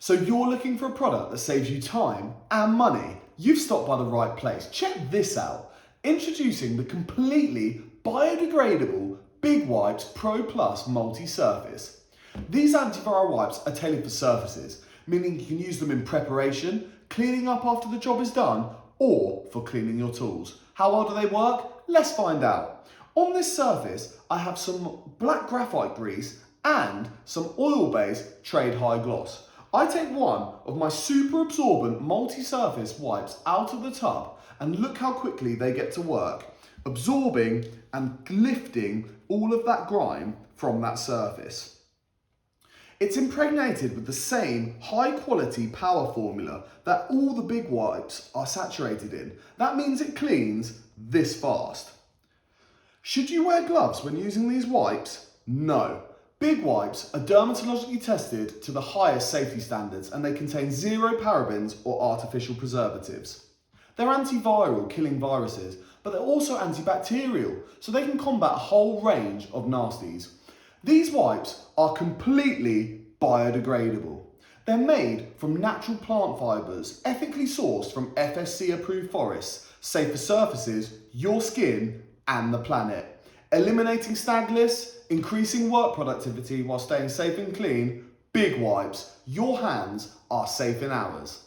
So you're looking for a product that saves you time and money? You've stopped by the right place. Check this out. Introducing the completely biodegradable Big Wipes ProPlus multi-surface. These antiviral wipes are tailored for surfaces, meaning you can use them in preparation, cleaning up after the job is done, or for cleaning your tools. How well do they work? Let's find out. On this surface, I have some black graphite grease and some oil-based trade high gloss. I take one of my super absorbent multi-surface wipes out of the tub and look how quickly they get to work, absorbing and lifting all of that grime from that surface. It's impregnated with the same high quality power formula that all the big wipes are saturated in. That means it cleans this fast. Should you wear gloves when using these wipes? No. Big wipes are dermatologically tested to the highest safety standards and they contain 0 parabens or artificial preservatives. They're antiviral, killing viruses, but they're also antibacterial, so they can combat a whole range of nasties. These wipes are completely biodegradable. They're made from natural plant fibres, ethically sourced from FSC approved forests, safe for surfaces, your skin and the planet. Eliminating stag lists, increasing work productivity while staying safe and clean. Big Wipes, your hands are safe in ours.